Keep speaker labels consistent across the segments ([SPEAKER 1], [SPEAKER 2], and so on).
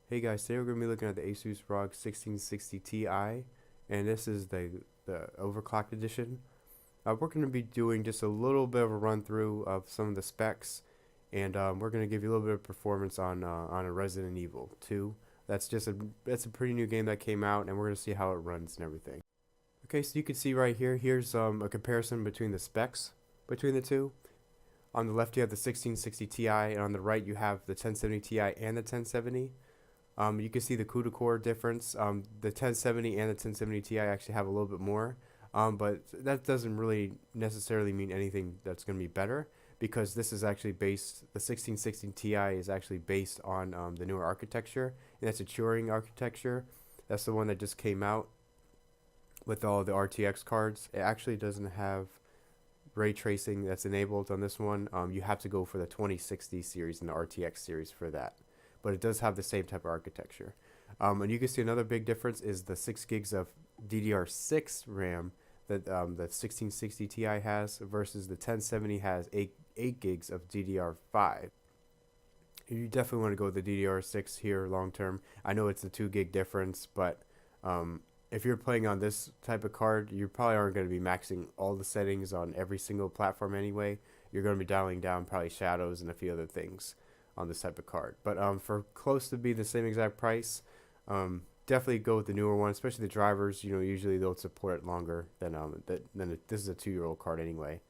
[SPEAKER 1] Hey guys, today we're going to be looking at the ASUS ROG 1660 Ti, and this is the overclocked edition. We're going to be doing just a little bit of a run through of some of the specs, and we're going to give you a little bit of performance on a Resident Evil 2. That's a pretty new game that came out, and we're going to see how it runs and everything. Okay, so you can see right here, here's a comparison between the specs between the two. On the left you have the 1660 Ti, and on the right you have the 1070 Ti and the 1070. You can see the CUDA core difference. The 1070 and the 1070 Ti actually have a little bit more, but that doesn't really necessarily mean anything that's going to be better, because this is actually based, the 1660 Ti is actually based on the newer architecture, and that's a Turing architecture. That's the one that just came out with all the RTX cards. It actually doesn't have ray tracing that's enabled on this one. You have to go for the 2060 series and the RTX series for that, but it does have the same type of architecture. And you can see another big difference is the 6 gigs of DDR6 RAM that the 1660 Ti has versus the 1070 has 8 gigs of DDR5. You definitely want to go with the DDR6 here long term. I know it's a 2 gig difference, but if you're playing on this type of card, you probably aren't going to be maxing all the settings on every single platform anyway. You're going to be dialing down probably shadows and a few other things on this type of card. But for close to be the same exact price, definitely go with the newer one, especially the drivers. You know, usually they'll support it longer than this is a 2-year-old card anyway.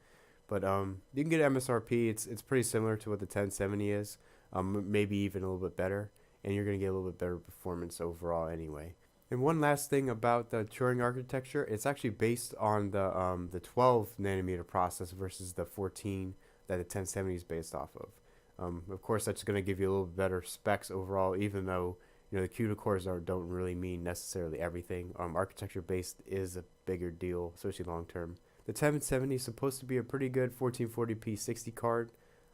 [SPEAKER 1] But you can get MSRP. It's pretty similar to what the 1070 is, maybe even a little bit better, and you're gonna get a little bit better performance overall anyway. And one last thing about the Turing architecture, it's actually based on the 12 nanometer process versus the 14 that the 1070 is based off of. Of course, that's going to give you a little better specs overall, even though the CUDA cores don't really mean necessarily everything. Architecture based is a bigger deal, especially long term. The 1070 is supposed to be a pretty good 1440p 60 card,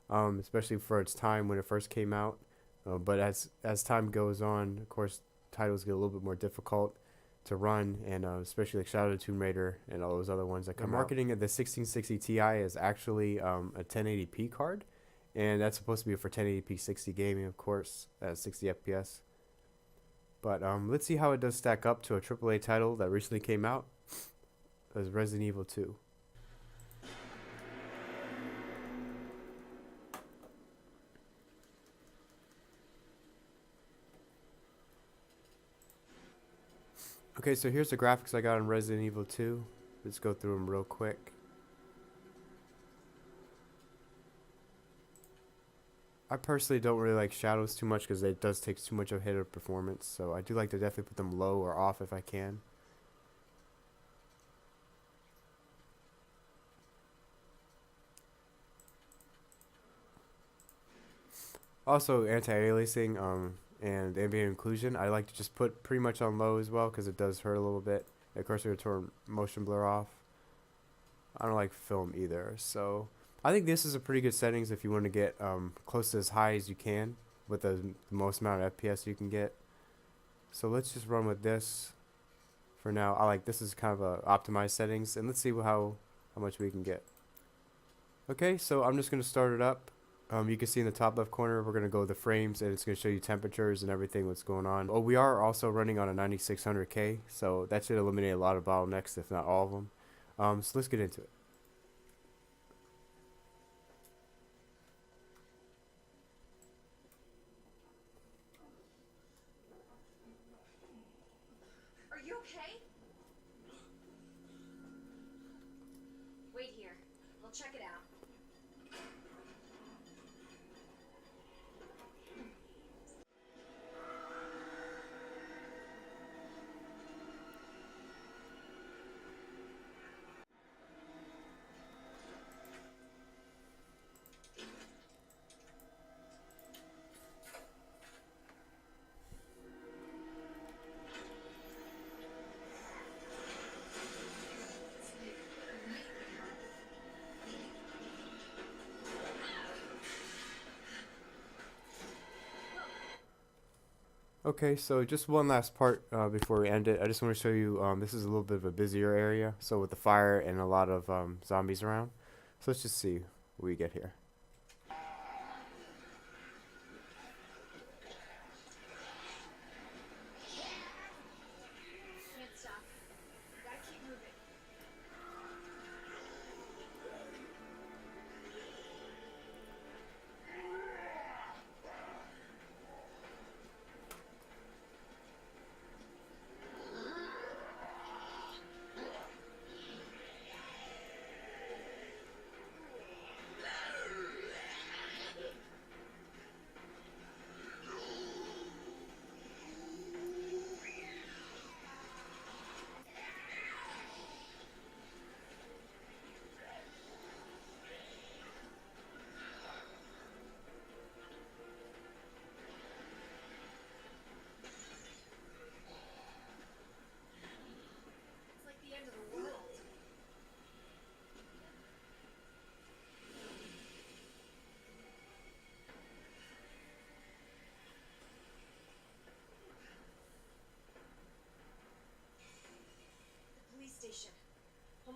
[SPEAKER 1] especially for its time when it first came out. But as time goes on, of course, titles get a little bit more difficult to run, and especially like Shadow of the Tomb Raider and all those other ones that come out. The marketing of the 1660 Ti is actually a 1080p card, and that's supposed to be for 1080p 60 gaming, of course, at 60 FPS. But let's see how it does stack up to a AAA title that recently came out, as Resident Evil 2. Okay, so here's the graphics I got on Resident Evil 2. Let's go through them real quick. I personally don't really like shadows too much because it does take too much of a hit of performance, so I do like to definitely put them low or off if I can. Also, anti-aliasing and ambient occlusion, I like to just put pretty much on low as well because it does hurt a little bit. Of course, we're going to turn motion blur off. I don't like film either, so I think this is a pretty good settings if you want to get close to as high as you can with the most amount of FPS you can get. So let's just run with this for now. I like this is kind of a optimized settings, and let's see how much we can get. Okay, so I'm just going to start it up. You can see in the top left corner, we're going to go with the frames, and it's going to show you temperatures and everything what's going on. Oh, we are also running on a 9600K, so that should eliminate a lot of bottlenecks, if not all of them. So let's get into it.
[SPEAKER 2] Are you okay? Wait here. I'll check it out.
[SPEAKER 1] Okay, so just one last part before we end it. I just want to show you, this is a little bit of a busier area, so with the fire and a lot of zombies around. So let's just see what we get here.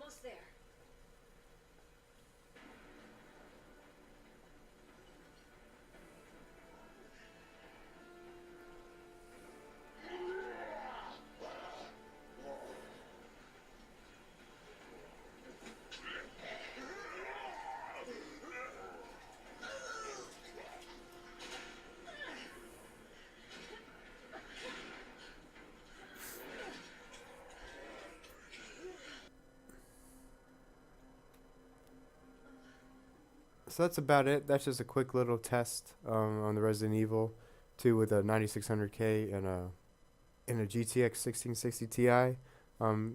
[SPEAKER 2] almost there.
[SPEAKER 1] So that's about it. That's just a quick little test on the Resident Evil 2 with a 9600K and a GTX 1660 Ti. As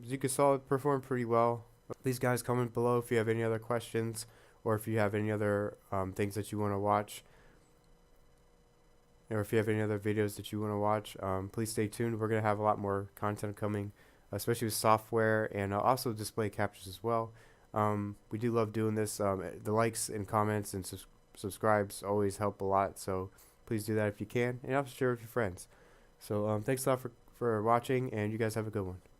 [SPEAKER 1] you can saw, it performed pretty well. Please, guys, comment below if you have any other questions or if you have any other things that you want to watch, or if you have any other videos that you want to watch. Please stay tuned. We're going to have a lot more content coming, especially with software and also display captures as well. We do love doing this. The likes and comments and subscribes always help a lot, so please do that if you can, and also share with your friends. So thanks a lot for watching, and you guys have a good one.